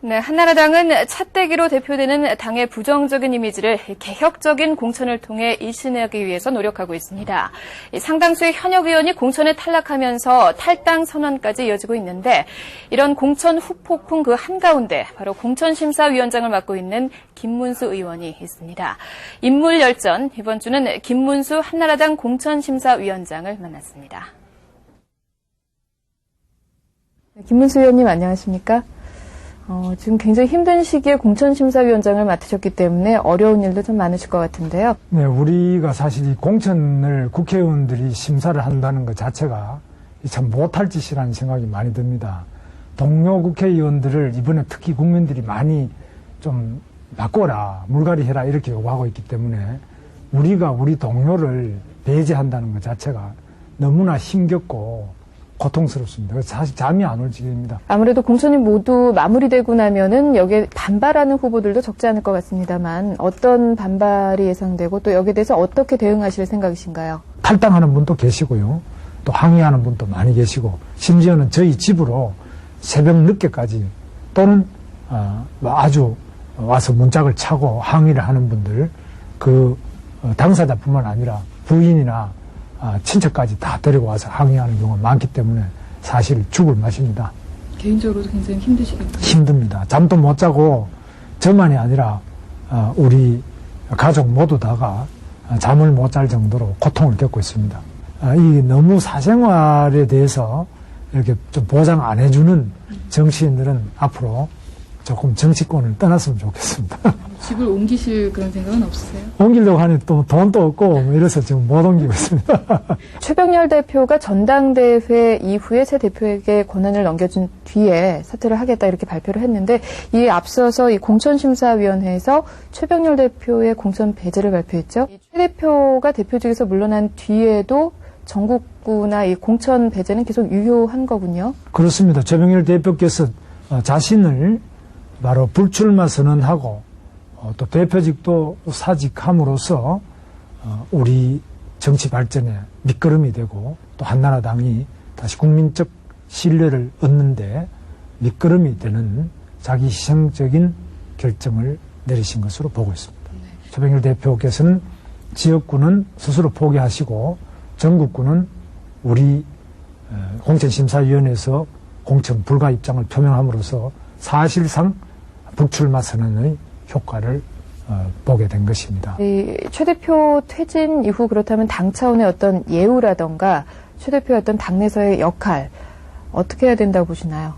네, 한나라당은 차떼기로 대표되는 당의 부정적인 이미지를 개혁적인 공천을 통해 일신하기 위해서 노력하고 있습니다. 상당수의 현역 의원이 공천에 탈락하면서 탈당 선언까지 이어지고 있는데 이런 공천 후폭풍 그 한가운데 바로 공천심사위원장을 맡고 있는 김문수 의원이 있습니다. 인물열전, 이번 주는 김문수 한나라당 공천심사위원장을 만났습니다. 김문수 의원님 안녕하십니까? 지금 굉장히 힘든 시기에 공천심사위원장을 맡으셨기 때문에 어려운 일도 좀 많으실 것 같은데요. 네, 우리가 사실 이 공천을 국회의원들이 심사를 한다는 것 자체가 참 못할 짓이라는 생각이 많이 듭니다. 동료 국회의원들을 이번에 특히 국민들이 많이 좀 바꿔라, 물갈이 해라 이렇게 요구하고 있기 때문에 우리가 우리 동료를 배제한다는 것 자체가 너무나 힘겹고 고통스럽습니다. 그래서 사실 잠이 안 올 지경입니다. 아무래도 공천이 모두 마무리되고 나면은 여기에 반발하는 후보들도 적지 않을 것 같습니다만 어떤 반발이 예상되고 또 여기에 대해서 어떻게 대응하실 생각이신가요? 탈당하는 분도 계시고요. 또 항의하는 분도 많이 계시고 심지어는 저희 집으로 새벽 늦게까지 또는 아주 와서 문짝을 차고 항의를 하는 분들 그 당사자뿐만 아니라 부인이나 친척까지 다 데리고 와서 항의하는 경우가 많기 때문에 사실 죽을 맛입니다. 개인적으로도 굉장히 힘드시겠네요. 힘듭니다. 잠도 못 자고 저만이 아니라 우리 가족 모두 다가 잠을 못 잘 정도로 고통을 겪고 있습니다. 이 너무 사생활에 대해서 이렇게 좀 보장 안 해주는 정치인들은 앞으로 조금 정치권을 떠났으면 좋겠습니다. 집을 옮기실 그런 생각은 없으세요? 옮기려고 하니 또 돈도 없고 이래서 지금 못 옮기고 있습니다. 최병렬 대표가 전당대회 이후에 새 대표에게 권한을 넘겨준 뒤에 사퇴를 하겠다 이렇게 발표를 했는데 이에 앞서서 이 공천심사위원회에서 최병렬 대표의 공천 배제를 발표했죠. 최 대표가 대표직에서 물러난 뒤에도 전국구나 이 공천 배제는 계속 유효한 거군요. 그렇습니다. 최병렬 대표께서 자신을 바로 불출마 선언하고 또 대표직도 사직함으로써 우리 정치 발전에 밑거름이 되고 또 한나라당이 다시 국민적 신뢰를 얻는데 밑거름이 되는 자기 희생적인 결정을 내리신 것으로 보고 있습니다. 네. 최병렬 대표께서는 지역구는 스스로 포기하시고 전국구는 우리 공천심사위원회에서 공천 불가 입장을 표명함으로써 사실상 불출마 선언의 효과를 보게 된 것입니다. 최 대표 퇴진 이후 그렇다면 당 차원의 어떤 예우라던가 최 대표의 어떤 당내에서의 역할 어떻게 해야 된다고 보시나요?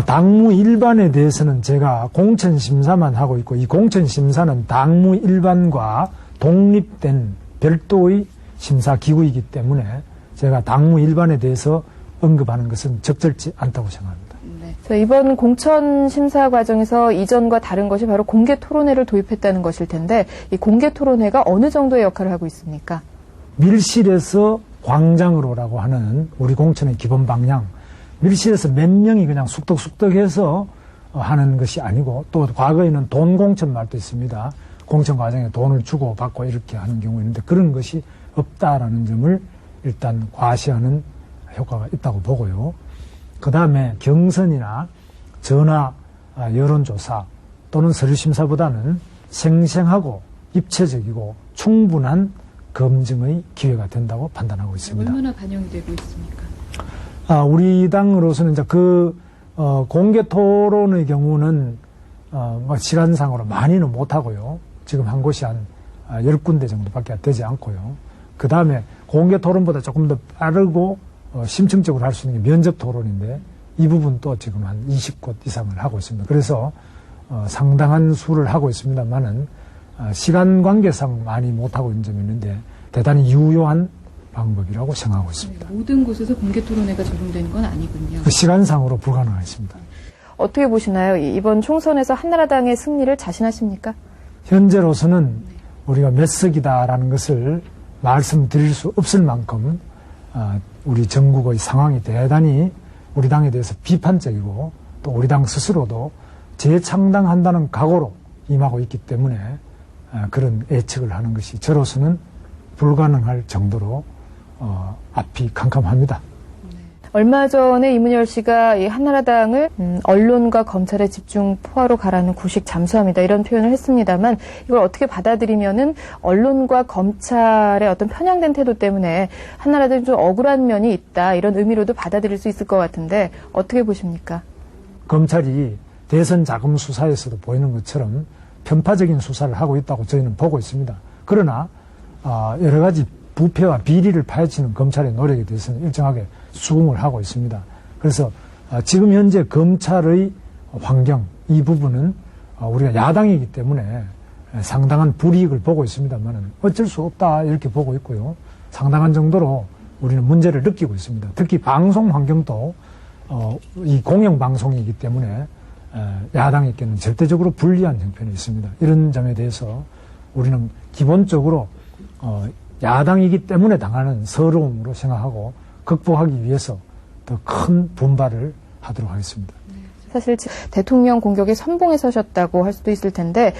당무 일반에 대해서는 제가 공천심사만 하고 있고 이 공천심사는 당무 일반과 독립된 별도의 심사기구이기 때문에 제가 당무 일반에 대해서 언급하는 것은 적절치 않다고 생각합니다. 이번 공천 심사 과정에서 이전과 다른 것이 바로 공개 토론회를 도입했다는 것일 텐데 이 공개 토론회가 어느 정도의 역할을 하고 있습니까? 밀실에서 광장으로라고 하는 우리 공천의 기본 방향, 밀실에서 몇 명이 그냥 숙덕숙덕해서 하는 것이 아니고 또 과거에는 돈 공천 말도 있습니다. 공천 과정에 돈을 주고 받고 이렇게 하는 경우 있는데 그런 것이 없다라는 점을 일단 과시하는 효과가 있다고 보고요. 그 다음에 경선이나 전화 여론조사 또는 서류심사보다는 생생하고 입체적이고 충분한 검증의 기회가 된다고 판단하고 있습니다. 얼마나 반영이 되고 있습니까? 우리 당으로서는 이제 공개 토론의 경우는 시간상으로 많이는 못하고요. 지금 한 곳이 한 10군데 정도밖에 되지 않고요. 그 다음에 공개 토론보다 조금 더 빠르고 심층적으로 할 수 있는 게 면접 토론인데 이 부분도 지금 한 20곳 이상을 하고 있습니다. 그래서 상당한 수를 하고 있습니다만은 시간 관계상 많이 못하고 있는 점이 있는데 대단히 유효한 방법이라고 생각하고 있습니다. 모든 곳에서 공개 토론회가 적용되는 건 아니군요. 시간상으로 불가능하십니다. 어떻게 보시나요? 이번 총선에서 한나라당의 승리를 자신하십니까? 현재로서는 우리가 몇 석이다라는 것을 말씀드릴 수 없을 만큼 우리 전국의 상황이 대단히 우리 당에 대해서 비판적이고 또 우리 당 스스로도 재창당한다는 각오로 임하고 있기 때문에 그런 예측을 하는 것이 저로서는 불가능할 정도로 앞이 캄캄합니다. 얼마 전에 이문열 씨가 이 한나라당을 언론과 검찰의 집중 포화로 가라는 구식 잠수함이다 이런 표현을 했습니다만 이걸 어떻게 받아들이면은 언론과 검찰의 어떤 편향된 태도 때문에 한나라당이 좀 억울한 면이 있다 이런 의미로도 받아들일 수 있을 것 같은데 어떻게 보십니까? 검찰이 대선 자금 수사에서도 보이는 것처럼 편파적인 수사를 하고 있다고 저희는 보고 있습니다. 그러나 여러 가지 부패와 비리를 파헤치는 검찰의 노력에 대해서는 일정하게 수긍을 하고 있습니다. 그래서 지금 현재 검찰의 환경 이 부분은 우리가 야당이기 때문에 상당한 불이익을 보고 있습니다만 어쩔 수 없다 이렇게 보고 있고요. 상당한 정도로 우리는 문제를 느끼고 있습니다. 특히 방송 환경도 이 공영방송이기 때문에 야당에게는 절대적으로 불리한 형편이 있습니다. 이런 점에 대해서 우리는 기본적으로 야당이기 때문에 당하는 서러움으로 생각하고 극복하기 위해서 더 큰 분발을 하도록 하겠습니다. 사실 대통령 공격에 선봉에 서셨다고 할 수도 있을 텐데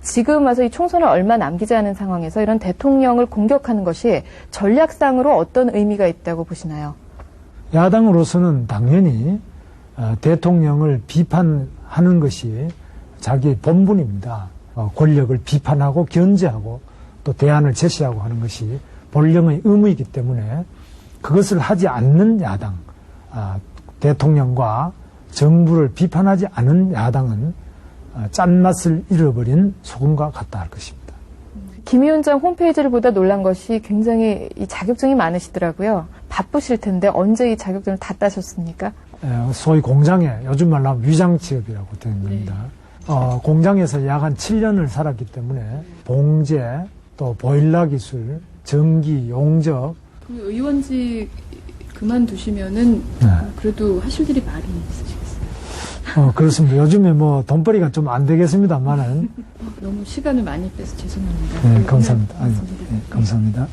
지금 와서 이 총선을 얼마 남기지 않은 상황에서 이런 대통령을 공격하는 것이 전략상으로 어떤 의미가 있다고 보시나요? 야당으로서는 당연히 대통령을 비판하는 것이 자기의 본분입니다. 권력을 비판하고 견제하고 또 대안을 제시하고 하는 것이 본령의 의무이기 때문에 그것을 하지 않는 야당, 대통령과 정부를 비판하지 않은 야당은 짠맛을 잃어버린 소금과 같다 할 것입니다. 김 위원장 홈페이지를 보다 놀란 것이 굉장히 이 자격증이 많으시더라고요. 바쁘실 텐데 언제 이 자격증을 다 따셨습니까? 소위 공장에 요즘 말로 하면 위장 취업이라고 되는 겁니다. 공장에서 약 한 7년을 살았기 때문에 봉제, 또 보일러 기술, 전기, 용접. 의원직 그만두시면은 그래도 하실 일이 많이 있으시겠어요? 그렇습니다. 요즘에 뭐 돈벌이가 좀 안 되겠습니다만은. 너무 시간을 많이 빼서 죄송합니다. 네, 감사합니다. 아니, 네, 감사합니다.